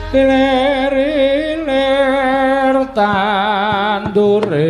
klerilir tandure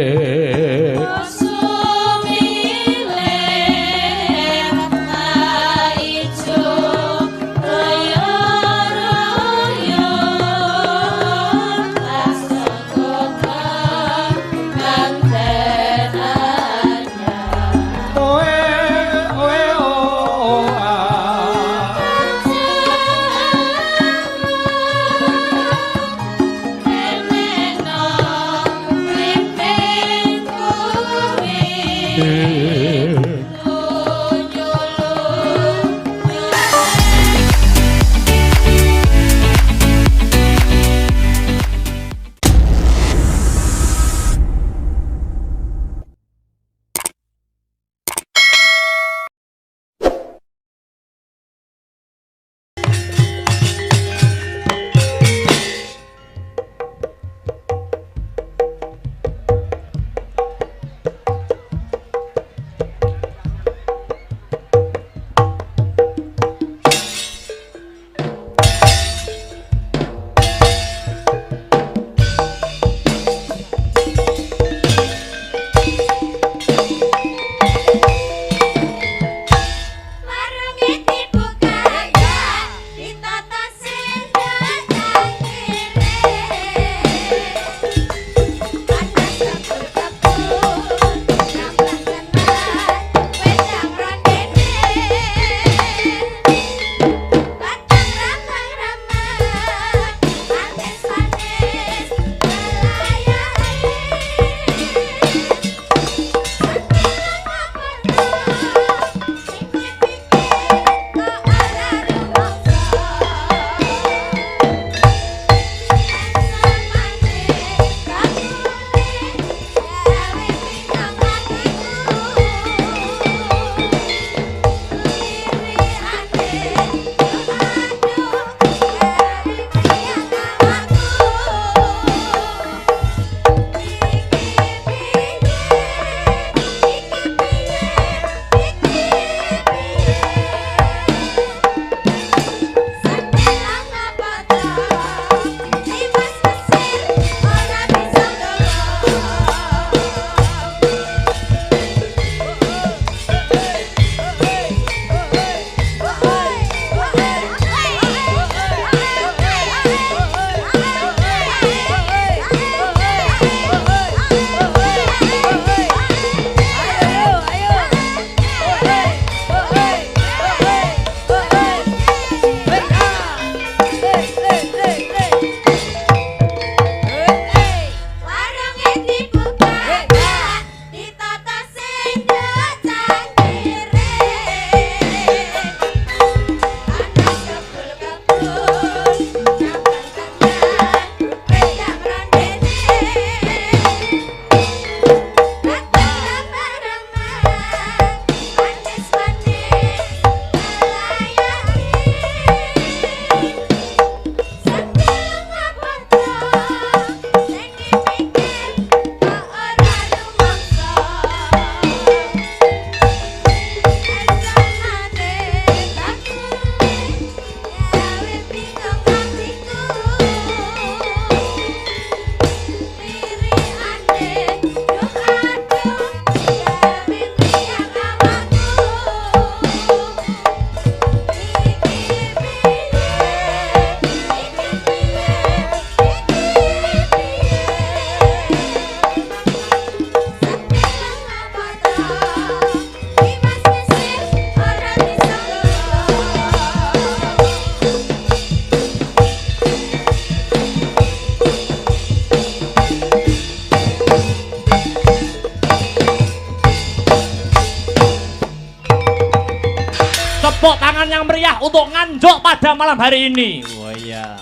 tepuk tangan yang meriah untuk Nganjuk pada malam hari ini. Oh iya,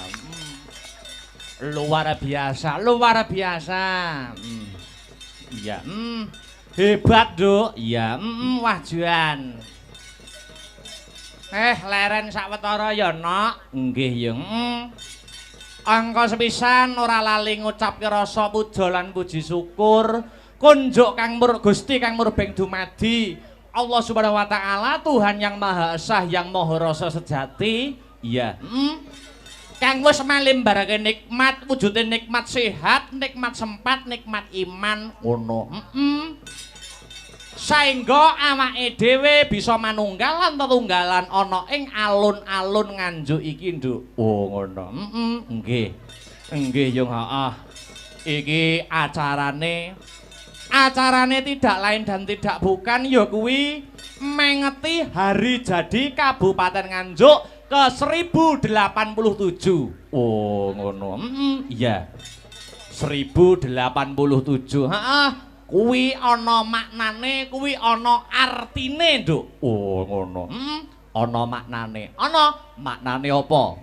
luar biasa, luar biasa. Iya, hebat Duk. Iya, wajuan. Leren sawetara ya Nok. Nggih ya. Angka sepisan ora lali ngucapke rasa puja lan puji syukur kunjuk Kang Gusti Kang Murbeng dumadi Allah Subhanahu wa taala, Tuhan yang Maha Esa, yang Maha Rasa sejati. Iya. kang wis malimbarake nikmat, wujude nikmat sehat, nikmat sempat, nikmat iman ngono. Saengga awake dhewe bisa manunggal lan tetunggalan ana ing alun-alun Nganjuk iki, Nduk. Oh, ngono. Nggih. Nggih, Yung, heeh. Iki acarane tidak lain dan tidak bukan ya kuwi mengeti hari jadi Kabupaten Nganjuk ke 1087. Oh, ngono. Iya. 1087. Heeh. Kuwi ana maknane, kuwi ana artine, Nduk. Oh, ngono. Ana maknane. Ana maknane apa?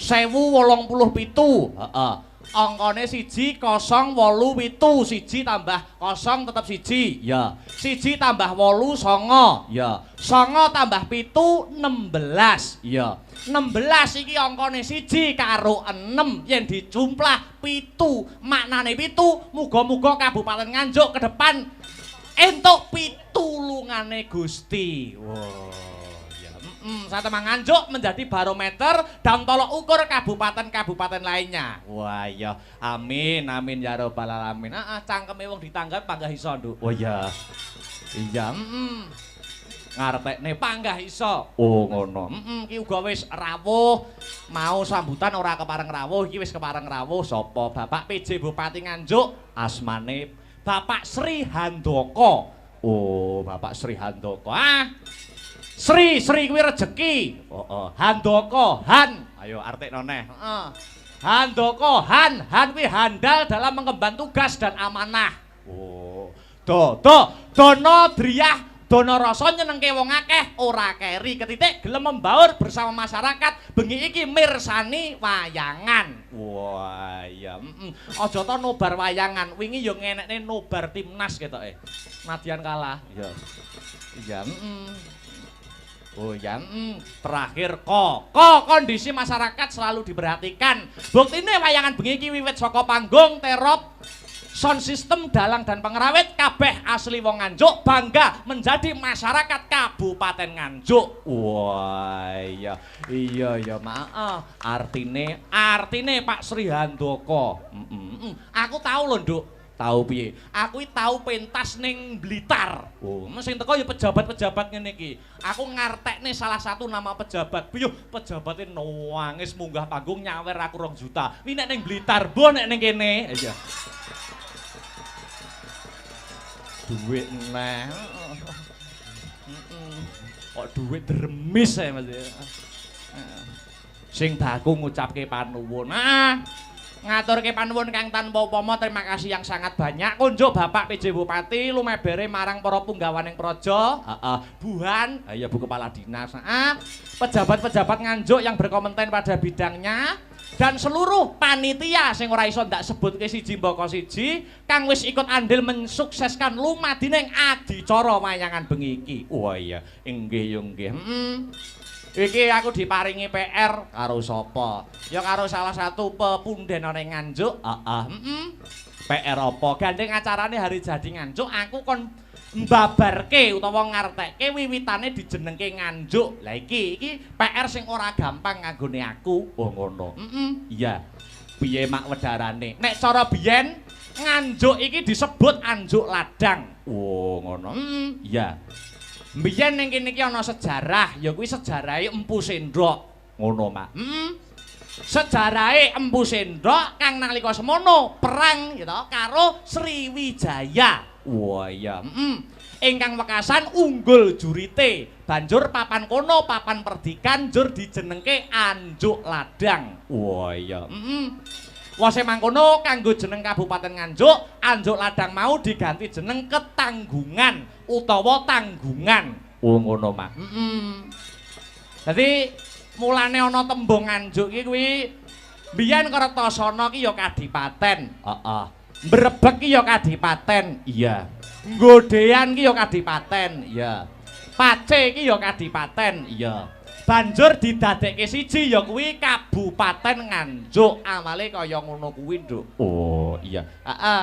1087. Heeh. Angkane 1 0 8 7. 1 tambah 0 tetep 1. Ya. 1 tambah 8 9. Ya. 9 tambah 7 16. Ya. 16 iki angkane 1 karo 6 yen dijumplah 7. Maknane 7, muga-muga Kabupaten Nganjuk ke depan entuk pitulungane Gusti. Wow. Satemang Nganjuk menjadi barometer dan tolok ukur kabupaten-kabupaten lainnya. Wah iya, amin amin ya robbal alamin. Cangkeme wong ditanggap panggah iso, Nduk. Oh iya. Iya, ngarepne panggah iso. Oh ngono. Iki uga wis rawuh. Mau sambutan ora kepareng rawuh, iki wis kepareng rawuh. Sapa? Bapak PJ Bupati Nganjuk, asmane Bapak Sri Handoko. Oh, Bapak Sri Handoko. Sri kuwi rejeki. Handoko, Han. Ayo artekno neh. Handoko, Han kuwi handal dalam mengemban tugas dan amanah. Oh. Dono driyah, dono rasa nyenengke wong akeh, ora keri ketitik gelem membaur bersama masyarakat. Bengi iki mirsani wayangan. Wah, iya. Aja to nobar wayangan. Wingi ya ngenekne nobar timnas ketoke. Nadyan kalah. Iya. Iya, Oh ya, terakhir kondisi masyarakat selalu diperhatikan. Buktine wayangan bengi iki wiwit saka panggung, terop, sound system, dalang dan pengerawit kabeh asli wong Nganjuk, bangga menjadi masyarakat Kabupaten Nganjuk. Wah, iya, maaf. Artine Pak Sri Handoko. Aku tahu lho, Nduk. Tahu piye? Aku tahu pentas ning Blitar. Oh, sing teko ya pejabat-pejabat ngene iki. Aku ngartekne salah satu nama pejabat. Piye pejabate nangis munggah panggung nyawer aku 2 juta. Kuwi nek ning Blitar, mbok nek ning kene. Iya. Duit neh. Kok duit dremis ae Mas. Sing baku ngucapke panuwun. Ngaturke panuwun kang tanpa upama, terima kasih yang sangat banyak. Kunjuk Bapak PJ Bupati lumebere marang para punggawaning praja, buhan, ya Bu Kepala Dinas, pejabat-pejabat Nganjuk yang berkompeten pada bidangnya, dan seluruh panitia sing ora iso ndak sebutke siji mbaka siji kang wis ikut andil mensukseskan lumadining adicara wayangan bengi iki. Wah iya, inggih nggih. Iki aku diparingi PR karo sapa? Ya karo salah satu pepunden ning Nganjuk. PR apa? Gandeng acarane hari jadi Nganjuk, aku kon mbabarke utawa ngartekke wiwitane dijenengke Nganjuk. Lah iki PR sing ora gampang nganggone aku. Oh ngono. Iya. Piye mak wedarane? Nek cara biyen Nganjuk iki disebut Anjuk Ladang. Oh ngono. Iya. Mbiyen ning kene iki ana sejarah, ya kuwi sejarahe Empu Sendhok. Ngono, Mak. Sejarahe Empu Sendhok kang nalika semono perang ya to karo Sriwijaya. Wah iya. Ingkang wekasan unggul jurite. Banjur papan kono, papan perdikan jur dijenengke Anjuk Ladang. Wah iya. Wase mangkono kanggo jeneng Kabupaten Nganjuk, Anjuk Ladang mau diganti jeneng Ketanggungan utawa Tanggungan. Oh ngono, Mak. Dadi mulane ana tembung Nganjuk iki kuwi biyen Kertasana ki ya kadipaten. Heeh. Mbrebeg ki ya kadipaten. Iya. Nggodean ki ya kadipaten. Iya. Pace ki ya kadipaten. Iya. Banjur didadekke siji ya kuwi Kabupaten Nganjuk. Amale kaya ngono kuwi, Nduk. Oh, iya. Heeh.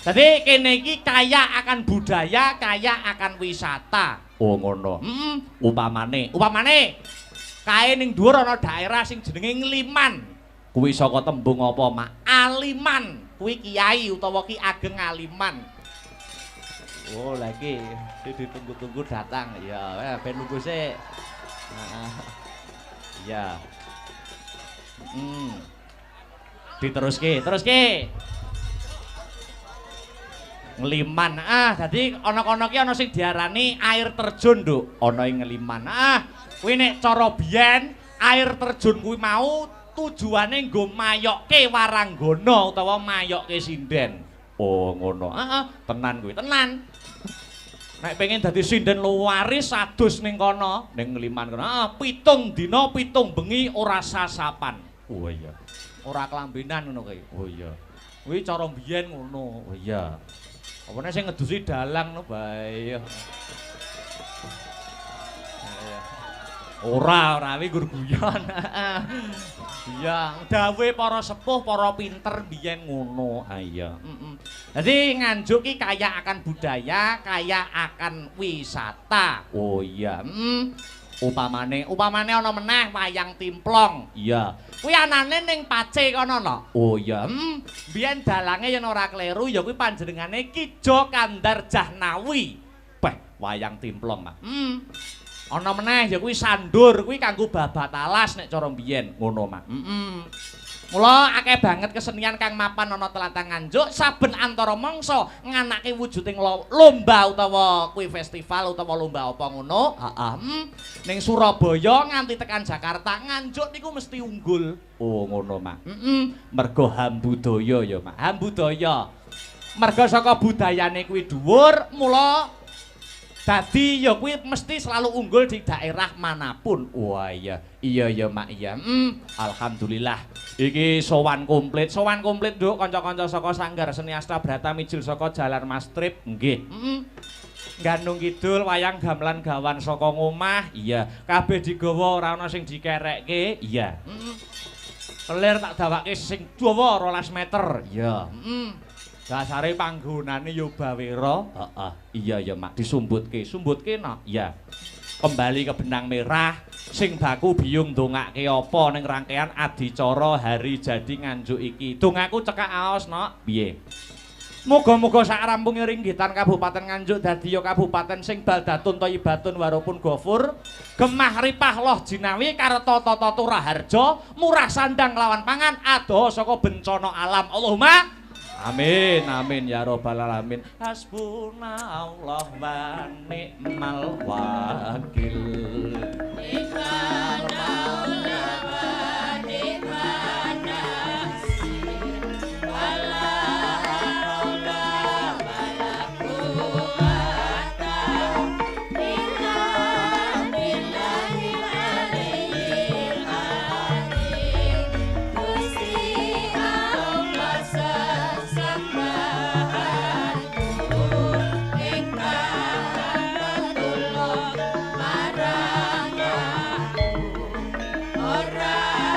Dadi kene iki kaya akan budaya, kaya akan wisata. Oh, ngono. Upamane Kae ning dhuwur ana daerah sing jenenge Ngliman. Kuwi saka tembung apa, Mak? Aliman. Kuwi kiai utawa ki ageng aliman. Oh, lagi ditunggu-tunggu datang. Ya, ben nunggu sik. Iya. Diteruske. Ngliman. Dadi ana-ana ki ana sing diarani air terjun, Nduk. Ana ing Ngliman. Kuwi nek cara biyen air terjun kuwi mau tujuane nggo mayokke waranggana utawa mayokke sinden. Oh, ngono. Tenan kuwi, tenan. Nek pengen dadi sinden luwaris adus ning kono, ning Ngliman kono. 7 dina 7 bengi ora sasapan. Oh iya. Ora kelambenan ngono kuwi. Oh iya. Kuwi cara biyen ngono. Oh iya. Apa nek sing ngedusi dalang no bae. Ora wi gur guyon. Iya, dawuhe para sepuh, para pinter biyen ngono. Iya. Dadi Nganjuk ki kaya akan budaya, kaya akan wisata. Oh iya. Upamane ana meneh wayang timplong. Iya. Kuwi anane ning Pace kono no. Oh iya. Biyen dalange yen ora kleru ya kuwi panjenengane Ki Jokandar Jahnawi. Beh, wayang timplong, Mak. Ana meneh ya kuwi sandur, kuwi kanggo babat alas nek cara biyen, ngono, Mak. Mula akeh banget kesenian kang mapan ana tlatah Nganjuk, saben antara mangsa nganake wujuding lomba utawa kuwi festival utawa lomba apa ngono. Ning Surabaya nganti tekan Jakarta, Nganjuk niku mesti unggul. Oh, ngono, Mak. Mergo hambudaya ya, Mak. Hambudaya. Mergo saka budayane kuwi dhuwur, mula dadi ya kuwi mesti selalu unggul di daerah manapun. Wah iya. Iya ya Mak iya. Alhamdulillah. Iki sowan komplit Nduk kanca-kanca saka Sanggar Seni Asta Brata Mijil saka Jalan Mastrip. Nggih. Gandung Kidul wayang gamelan gawan saka ngomah. Iya. Kabeh digawa ora ana sing dikerekke. Iya. Kelir tak dawake sing dawa 12 meter. Iya. Dasare panggonane ya Bawira. Iya ya Mak, disumbutke nak. Iya. Kembali ke benang merah sing baku biyung ndongake apa ning rangkaian adicara hari jadi Nganjuk iki. Dongaku cekak aos nok. Piye? Muga-muga sak rampunge ringgitan Kabupaten Nganjuk dadi ya kabupaten sing baldatun thayyibatun warupun ghafur. Gemah ripah loh jinawi kareta tata turaharja, murah sandang lawan pangan adoh saka bencana alam. Allahumma amin amin ya robbal alamin. Hasbunallah wa ni'mal wakil. Ni'mal maula wa ni'man nasir. Wala haula wala quwwata illa billahil aliyyil azim. Gusti Allah Ora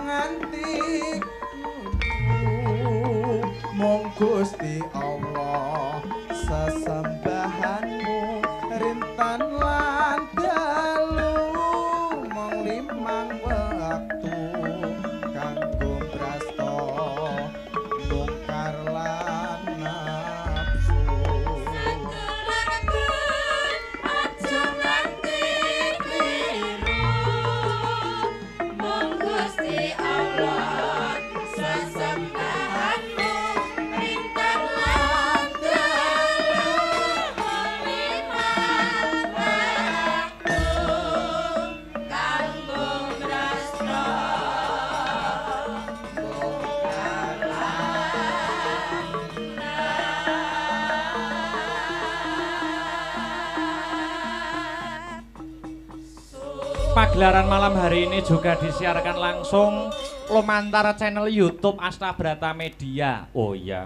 nganti mung Gusti Allah sesembahanmu rintan lan dalu mung limang wektu kanggo brasta bongkar lan nafsu aja nganti kliru mung Gusti Allah sesembahanmu rintan lan dalu limang waktu kanggo brasta bongkar Pagelaran malam hari ini juga disiarkan langsung lumantar channel YouTube Asta Brata Media. Oh iya,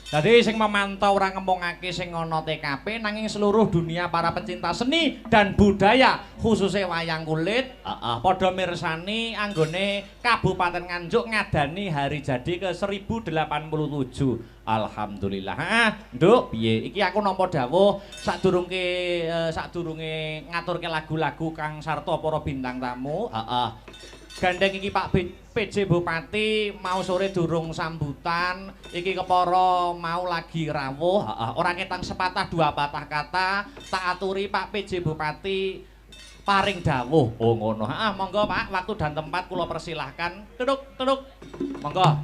jadi sing memantau ora ngomongake sing ana TKP nanging seluruh dunia para pecinta seni dan budaya khususnya wayang kulit padha mirsani anggone Kabupaten Nganjuk ngadani hari jadi ke 1087. Alhamdulillah. Nduk, piye? Iki aku nampa dawuh sadurunge ngaturke lagu-lagu kang sarta para bintang tamu. Gandeng iki Pak PJ Bupati mau sore durung sambutan. Iki kepara mau lagi rawuh. Ora ketang sepatah dua patah kata. Tak aturi Pak PJ Bupati paring dawuh. Oh ngono. Monggo Pak, waktu dan tempat kula persilahkan. Duduk. Monggo.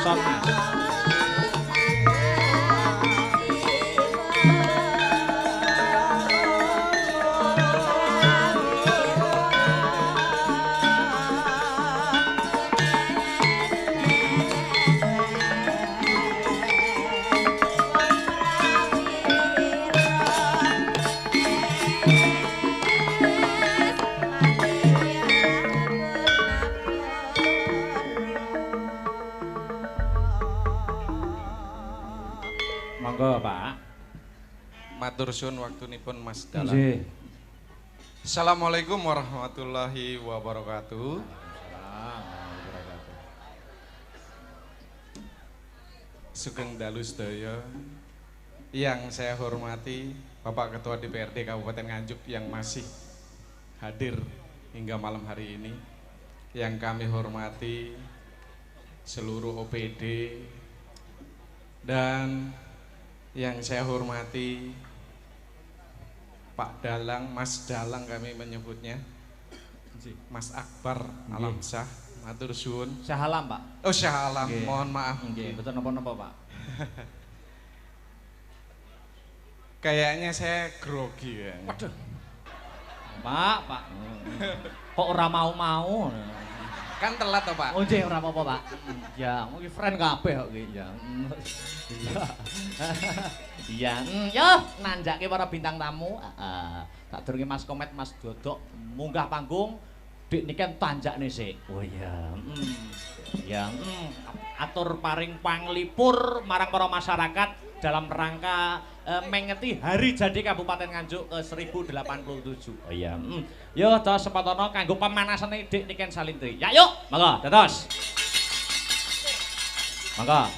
Son Mas. Monggo Pak. matur suwun waktunipun Mas Dalang. Nggih. Assalamualaikum warahmatullahi wabarakatuh. Sugeng dalu sedaya. Yang saya hormati Bapak Ketua DPRD Kabupaten Nganjuk yang masih hadir hingga malam hari ini. Yang kami hormati seluruh OPD dan yang saya hormati Pak Dalang, Mas Dalang kami menyebutnya, Mas Akbar Alamsyah, matur suwun. Syahalam Pak. Oh Syahalam, mohon maaf. Nggih, betul napa-napa Pak. Kayaknya saya grogi ya. Waduh. Pak. Kok ora mau-mau? Kan telat toh Pak. Oh nggih ora apa-apa Pak. Ya, mungkin friend kabeh kok iki ya. Iya, yo nanjake para bintang tamu. Tak durunge Mas Komet, Mas Dodok munggah panggung. Dik niki tanjakne sik. Oh iya. Ya, atur paring panglipur marang para masyarakat dalam rangka mengeti hari jadi Kabupaten Nganjuk ke 1087. Oh iya. Yo dos sepatono kanggo pemanasane Dik Niken Salintri. Ya yuk, monggo dados. Monggo.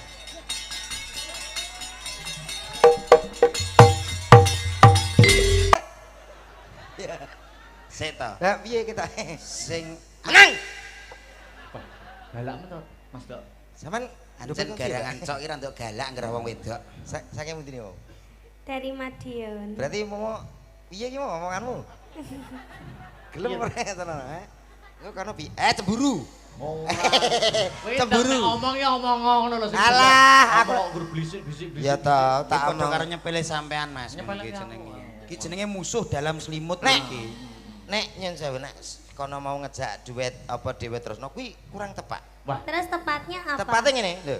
Seta. Lah piye kita Sing menang. Galak menurut Mas Dok. sampean Ancen garangan cok iki rada galak anggere wong wedok. saking pundi niku? Dari Madiun. Berarti mau piye iki mau omonganmu? Gelem ora tenan Lu karena cemburu. Oh. Cemburu. Ngomong ya omong ngono lho sing. Alah, aku kok berbisik-bisik. ya ta, Tak tak padha omong. karo nyepele sampean Mas. Nyepele Iki apa? jenenge. Iki jenenge musuh dalam selimut Nek. iki. Nek nyen sewu nek kono mau ngejak duet apa dhewe terusno kuwi kurang tepat. Wah, Terus tepatnya apa? Tepatnya ngene, lho.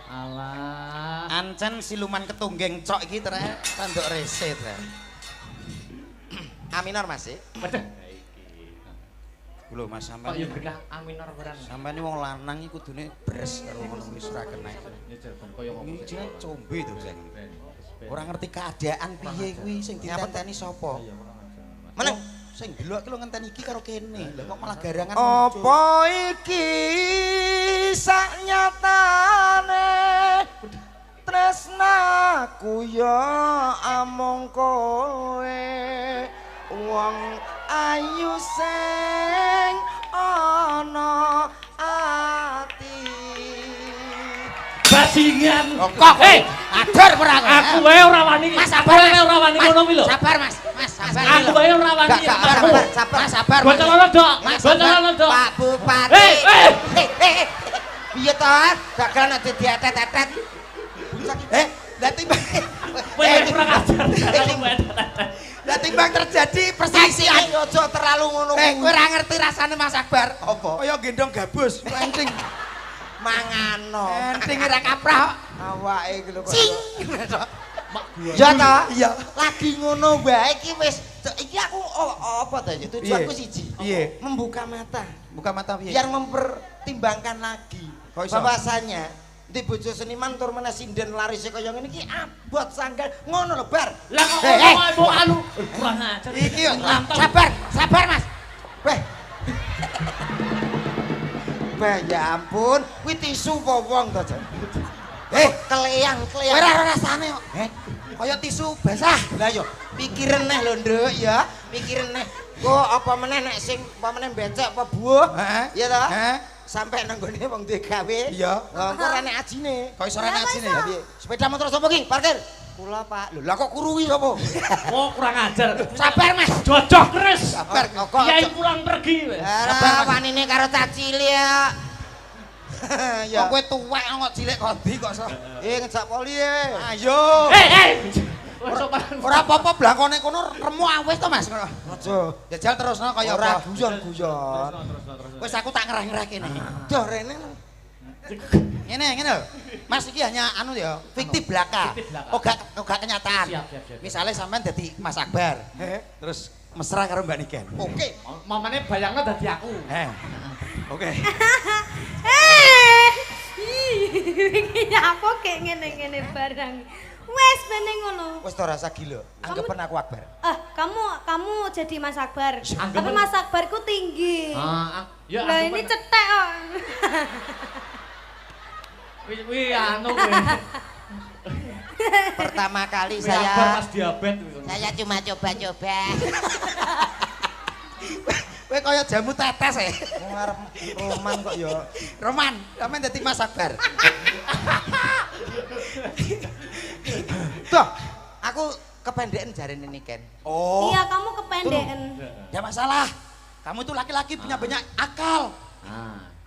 alah. Ancen siluman ketunggeng cok iki terek tanduk rese terek. A minor Mas sih. Waduh. Lho Mas Kok sampean. ya berkah A minor beran. Sampeyan wong lanang iki kudune bres karo ngono wis ora kena. Ya jaban koyo Iki jenenge combe to sing. Ora ngerti keadaan piye kuwi sing ditenteni sapa? Meneng sing delok ki lho ngenteni iki karo kene. Lah kok malah garangan Apa iki saknyatane tresnaku ya amung kowe wong ayu sing ana ati. Bajingan. kok adur ora Aku wae ora wani. Mas sabar Kowe ora wani ngono kuwi lho. Sabar Mas, Mas sabar. Aku wae ora wani. Sabar. Bocoran dok. Bocoran dok. Pak Bupati. Piye to? Dagelan nek dietet-etet. Lah timbang. Kowe kurang ajar. Lah timbang terjadi perselisihan aja terlalu ngono. Kowe ora ngerti rasane Mas Akbar. Apa? Kaya gendong gabus. Enting. Mangano. Enting ora kaprah. Awake iki lho kok. Ya ta? Iya. Lagi ngono wae iki wis iki aku apa ta ya tujuanku siji. Piye? Membuka mata. Buka mata piye? Biar mempertimbangkan lagi bahwasanya di bojo seniman tur meneh sinden larise kaya ngene iki abot sanggan ngono lho bar. Lah kok ngomong anu kurang ajar. Iki yo sabar Mas. Weh. Weh ya ampun, kuwi tisu apa wong to, Jan? Keleyang. Ora rasane kok. Kaya tisu basah. Lah yo pikiren neh lho, Nduk ya. Pikiren neh. Kok apa meneh nek sing apa meneh becek apa buah? Iya ta? Sampai nang gone wong duwe gawe. Iya. Lah engko rene ajine. Kok iso rene ajine? Lah piye? Sepeda motor sapa ki? Parkir. Kula, Pak. Lho, lah kok kuruwi sapa? Oh, kurang ajar. Sabar, Mas. Jojok keris. Sabar kok. Kiai pulang pergi wis. Sabar wanine karo cacili ya. Ya. Kok kowe tuwek kok cilik kondi kok iso. Ngejak poli e. Ayo. Ora apa-apa blangkone kono remuk awis to, Mas. Aja. Jajal terusno kaya ora guyon-guyon. Wis aku tak ngerah-ngerah kene. Doh rene. Ngene lho. Mas iki hanya anu ya, fiktif belaka. Oga kenyataan. Siap. Misale sampean dadi Mas Akbar. Terus mesra karo Mbak Niken. Oke. Mamane bayangno dadi aku. Oke. Iki apa kek ngene-ngene barang. Wes bene ngono. Wis to rasa gila. Anggapan aku Akbar. Kamu jadi Mas Akbar. Anggapan- Tapi Mas Akbarku tinggi. Ya Lah ini cetek kok. Wih anu kowe. Pertama kali Akbar saya pas diabetes. saya cuma coba-coba. Kowe kaya jamu tetes e. Ngarep Roman kok ya. Roman, sampean dadi Mas Akbar. Tuh, aku kependekan jarene Niken. Oh. Iya, kamu kependekan. Enggak masalah. Kamu itu laki-laki punya banyak akal.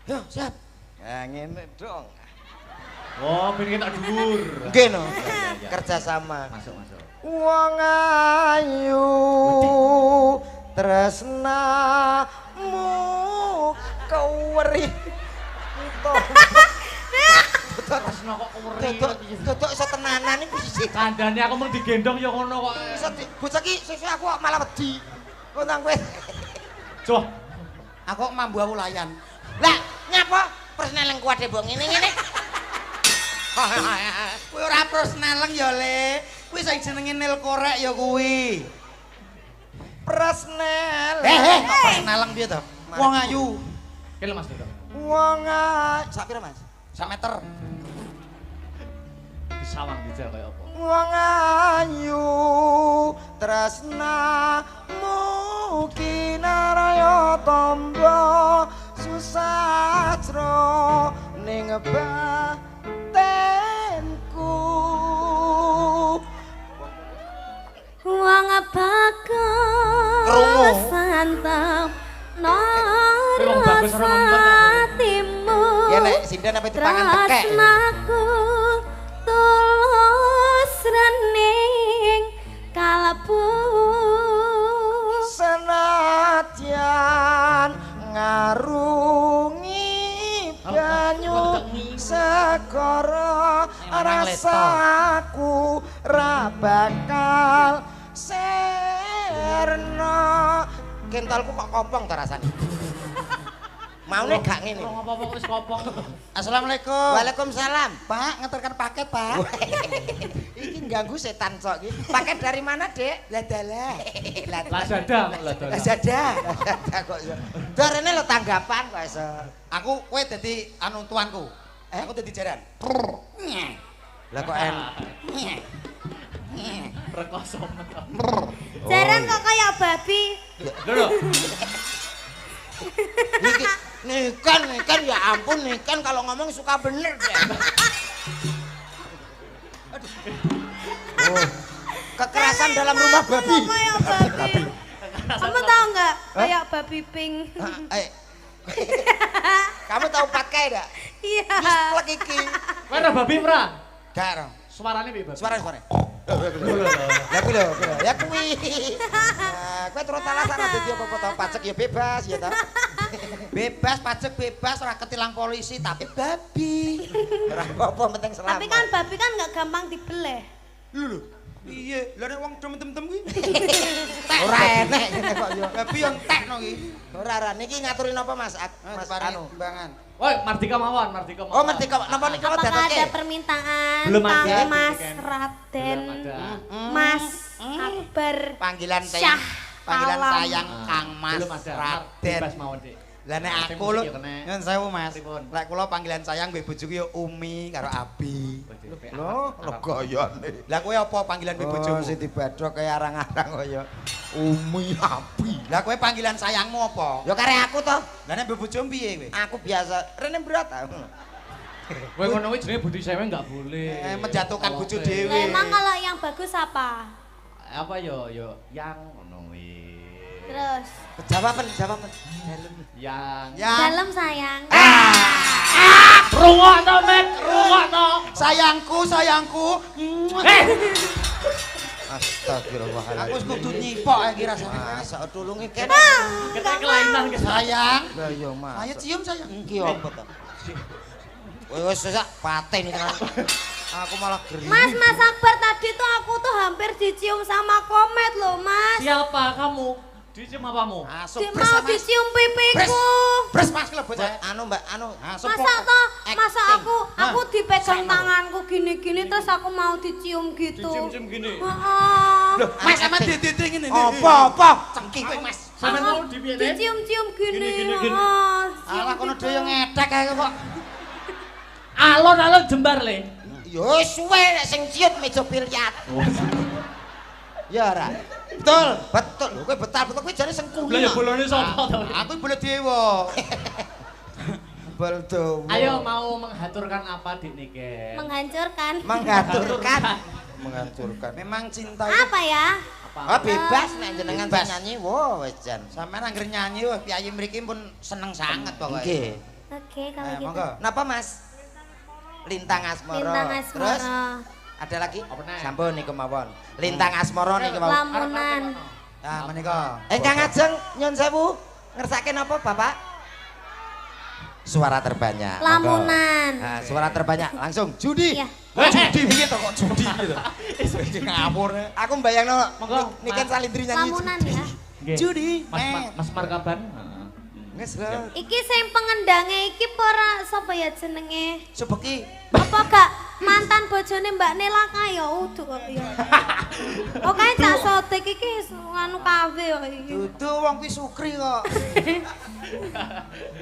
Yo, siap. Ya ngene dong. Oh, pengen tak dhuwur. Nggih no. Kerja sama. Masuk. Wong ayu tresnamu keweri Tresno kok keweri. Dodok iso tenanan iki piye? Kandhane aku mung digendong ya ngono kok. Iso bocah iki sesuk aku kok malah wedi. Kok nang kowe. Coh. Aku kok mambu aku layan. Lah, nyapa? Persneleng kuwade mbok ngene-ngene. Kuwi ora persneleng ya, Le. Kuwi sing jenenge nil korek ya kuwi. Presnel. Kok persneleng piye to? Wong ayu. Kene Mas Dodok. Wong ayu Sak pira, Mas? Sak meter. Disawang dijal kaya apa? Wong ayu tresnamu kinaraya tamba susatra ning batenku. Wong bakal santap Wong bagus ora nembak. timu. Ya nek sinden apa dipangan tekek. Tresnaku tulus rening kalbu. Senadyan ngarungi banyu segara rasaku ra bakal serna. Kentalku kok kompong to rasane. Maune gak ngene. Ora apa-apa wis kopong. Assalamualaikum. Waalaikumsalam. Pak, ngeterkan paket, Pak. Iki ganggu setan sok iki. Paket dari mana, Dek? Ladalah. Lazada, Lazada kok iso. Darene lo tanggapan kok iso. Aku kowe dadi anu tuanku. Aku dadi jaran. Lah kok en. Rekoso. Jaran kok kayak babi. Lho. Nikan ya ampun nikan kalau ngomong suka bener deh. Oh, kekerasan dalam rumah babi. Kayak babi. Kamu tahu nggak? Kayak babi pink. Kamu tahu pakai enggak? Iya. Wis plek iki. Kowe ora babi ora? Gak ora. Suarane piye, Bab? Suara. Ya kuwi lho. Ya kuwi. Nah, kowe terus alasan dadi apa-apa tau pajak ya bebas ya ta. Bebas pajak bebas ora ketilang polisi tapi Babi. Ora apa-apa penting selamat. Tapi kan babi kan nggak gampang dibeleh. lho. Iya, lha nek wong tem-tem kuwi. Ora enek ngene kok yo. Babi yang tekno iki. Ora niki ngaturin apa Mas? Mas anu. Timbangan. Woi, Mardika mawon, Mardika mawon. Oh, merdeka napa niku Apakah datake? ada permintaan Belum ada. Kang Mas Belum Raden, ada. Mas Akbar, Panggilan Syah panggilan Alam. sayang Kang Mas Belum ada. Raden. Bebas mawon, Dik. Lah nek Sing aku musik lho, ya kena. nyun sewu Mas. Pripun? Lek kula panggilan sayang mbek bojoku ya Umi karo Abi. Loh, gayane. Lah kowe apa panggilan mbek bojoku? Siti Badok kaya arang-arang kaya Umi Abi. Lah kowe panggilan sayangmu apa? Ya kare aku toh. Lah nek mbek bojomu piye kowe? Aku biasa rene berat ah. Kowe ngono kuwi jenenge budi sewe enggak boleh. Menjatuhkan bojo Oke. dhewe. Lah, emang kalau yang bagus apa? Apa yo yang ngono kuwi. Terus Jawaban. Yang Ya. dalam sayang. rungokno, Mek, rungokno. Sayangku. Astagfirullahaladzim. Aku wis kudu nyipok iki rasane. Masa tulungi kene. Kita kelainan ke Sayang. Lah yo Mas. Ayo cium sayang. Iki apa to? Wis sak paten iki tenan. Aku malah geri. Mas Akbar tadi tuh aku tuh hampir dicium sama komet loh Mas. Siapa kamu? Dicium apamu? Masuk Mau dicium pipiku. Bres Mas klebet saya. Anu Mbak, anu. Masa aku dipegang tanganku gini-gini terus aku mau dicium gitu. Dicium-cium gini. Heeh. Mas sama dede ngene. Apa? Cengking kowe Mas. Sampe mau dipiye? Dicium-cium gini. Gini. Heeh, Alah cium kono gitu. dhewe yo ngedek kae kok. Alon-alon jembar le. Yo suwe nek sing ciut meja biliar. Ya ora. Betul. Lho kowe betul kowe jare sengkuni. Lah ya bolone sapa to? Aku boleh dewa. Baldo. Ayo mau menghaturkan apa Dik Nike? Menghancurkan. Menghancurkan. Memang cinta itu Apa ya? Ah bebas nek jenengan Bebas. sing nyanyi, wo wis jan. sampean anggere nyanyi wah piyayi mriki pun seneng sangat pokoke. Nggih. Oke kalau gitu. Monggo. Napa Mas? Lintang Asmara. Lintang Terus Asmara. ada lagi? Apa neh? Sampun niku mawon. Lintang Asmara niku mawon. Lamunan. Nah, menika. Kang Ajeng nyun sewu. Ngersake napa Bapak? Suara terbanyak. Monggo. Lamunan. Nah, suara terbanyak langsung judi. Iya. Judi piye to kok judi gitu. Ngawur. Aku mbayangno Monggo, niken Mas. Salindri nyanyi. Lamunan ya. Nggih. Judi. Mas Markaban. Wis lho. Iki sing pengendange iki ora sapa ya jenenge? Sebeki. Apa gak mantan bojone Mbak Nela kae ya udu kok ya. Oke Cak Sotik iki anu kafe kok iki. Dudu wong kuwi Sukri kok.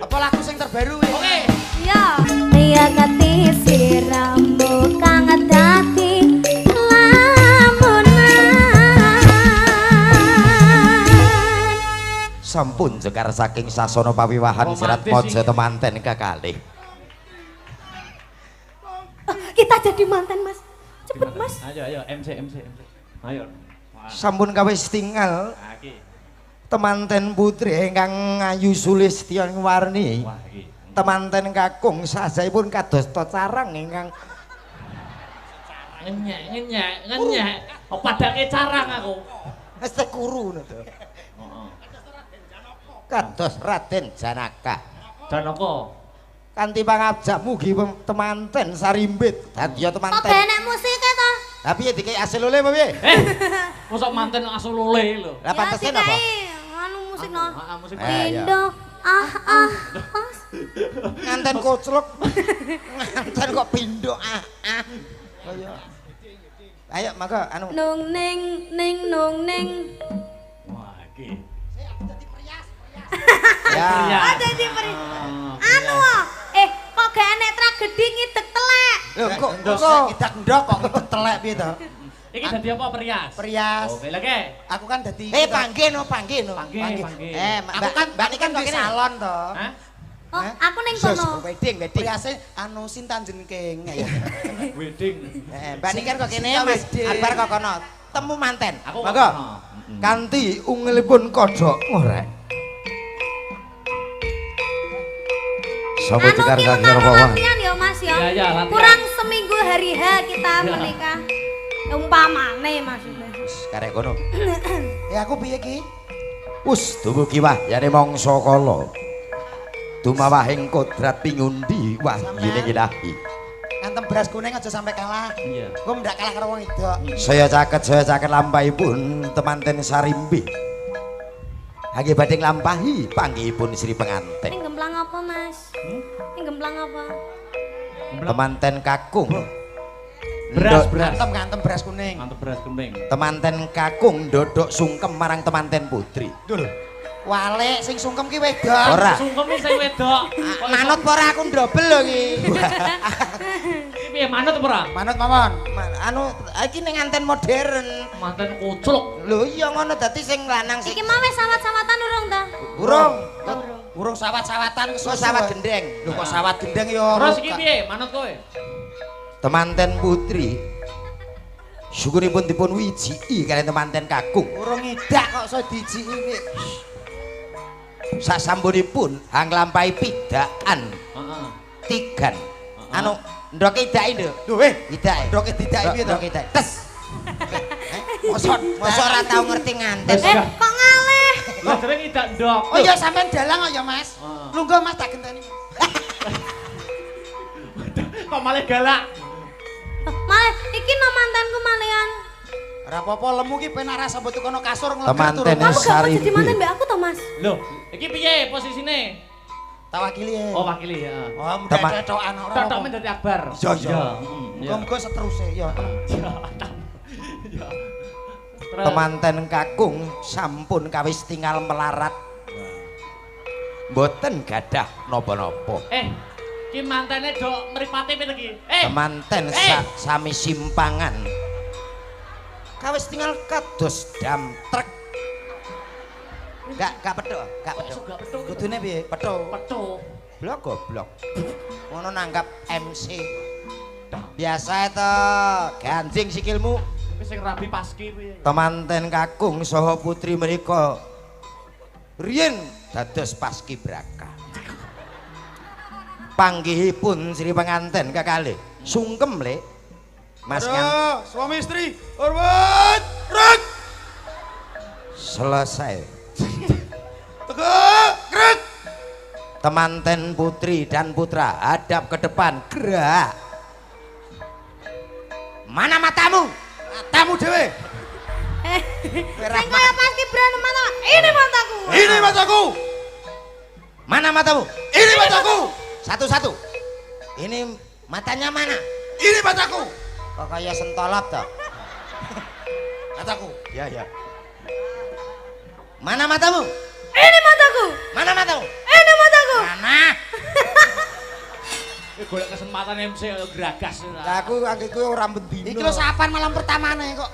Apa lagu sing terbaru kuwi? Oke. Iya. Ya kati siramu kang dadi lamunan. Sampun jekar saking sasana pawiwahan sirat Romantis mojo iki. temanten kekalih. Kita jadi mantan Mas. Cepet Mas. Ayo MC. Ayo. Wah, Sampun kawis tinggal iki. temanten putri ingkang Ayu Sulistiawarni. Wah, iki. Temanten kakung sajaipun kadosta carang ingkang Ngenyek. Oh, padake carang aku. wis tekuru ngono to. Heeh. Kados Raden Janaka. Janaka. Kanthi pangajak mugi temanten sarimbit. Dadiya Kok temanten. enek musike to? Tapi ya dikei asil oleh apa piye? Mosok manten asal lole lho. Lah pantesen apa? Anu musik no. Heeh, musik. Indo Nganten koclok. Nganten kok pindho Kaya Ayo monggo anu. Nung ning nung ning. Wah, iki. Ya. Oh dadi anu kok gak enek tragedi ngidek telek. Lho kok idak ndok kok telek piye to? Iki dadi apa perias? Perias. Oke, lagi. Aku kan dadi Panggih. aku kan Mbak Nika kan di salon to. Hah? Oh, aku ning kono. Wedding. Periase anu sintan jeneng ya. Wedding. Mbak Nika kok kene Mas Akbar kok kono. Temu manten. Aku Monggo. Kanthi ungilipun kodhok ngorek. Anu ki latihan ya Mas ya. Iya, latihan. Kurang seminggu hari H kita menikah. Umpamane maksudnya. Karek kono. Aku piye ki? Wus dumugi wahyane mangsa kala. Dumawahing kodrat pingundi wahyune ilahi. Ngantem beras kuning aja sampai kalah. Iya. Gua ndak kalah karo wong wedok. Saya caket lampahipun temanten sarimbi. Hage badhe nglampahi panggihipun Sri penganten. Ning gemplang apa Mas? Ning gemplang apa? Temanten kakung. Beras. Ngantem beras kuning. Mantep beras kuning. Temanten kakung ndodok sungkem marang temanten putri. Wale sing sungkem ki wedok. Ora. Sungkem sing wedok. Manut apa ora aku ndobel lho ki. Iki piye manut apa ora? Manut mawon. Anu iki ning nganten modern. Manten kucluk. Lho iya ngono dadi sing lanang sing Iki mau wis sawat-sawatan urung ta? urung. Urung. Urung sawat-sawatan kesusu. Sawat gendeng. Lho kok sawat gendeng ya. Terus iki piye manut kowe? Temanten putri syukuripun dipun wijiki kaliyan temanten kakung. Urung ngidak kok iso dijiki. Sasampunipun nglampahi pidakan. Heeh. Tigan. Anu ndoke idake nduk. Lho idake. Ndoke didake piye to? Ndoke idake. Tes. Mosok ora tau ngerti nganten. Kok ngaleh? Lah jeneng idak ndok. Oh iya sampean dalang kok ya Mas. Lungguh Mas tak genteni. Kok malah galak? Malah iki no mantanku malian. Ora apa-apa lemu ki penak ra sambut kono kasur nglegar Temanten Kamu gak mau Saribu. jadi mantan mbak aku toh Mas? Loh, iki piye posisine? Tawakili ya. Oh, wakili ya. Oh, mudah Teman- cetokan ora. Tok men dadi akbar. Iya, iya. Iya. Muga-muga seterusnya ya. Ya. Terus. Temanten kakung sampun kawis tinggal melarat. Mboten gadah napa-napa. Ki mantene do mripate pite iki? Temanten sami simpangan. Kawis tinggal kados dam trek. Gak petuk, gak petuk. Gak petuk. Kudune piye? Petuk. Petuk. Blok goblok. Ngono nanggap MC. Biasa itu ganjing sikilmu. Wis sing rabi paski piye? Temanten kakung saha putri mereka riyen dados paskibraka. Panggihipun Sri penganten kekalih sungkem le Mas kan Suami istri, hormat, gerak, selesai. tegak, gerak. Temanten putri dan putra hadap ke depan gerak. Mana matamu? Tamu dhewe. Sing kaya paskibra mata. Ini mataku. Ini mataku, Mana matamu? ini mataku, Satu-satu. Ini matanya mana? ini mataku, Kok kayak sentolop toh? mataku. Ya ya. Mana matamu? Ini mataku. Mana matamu? Ini mataku. Mana? Golek kesempatan MC geragas. Lah aku anggitku ora bendino. Iki lho sapan malam pertamane kok.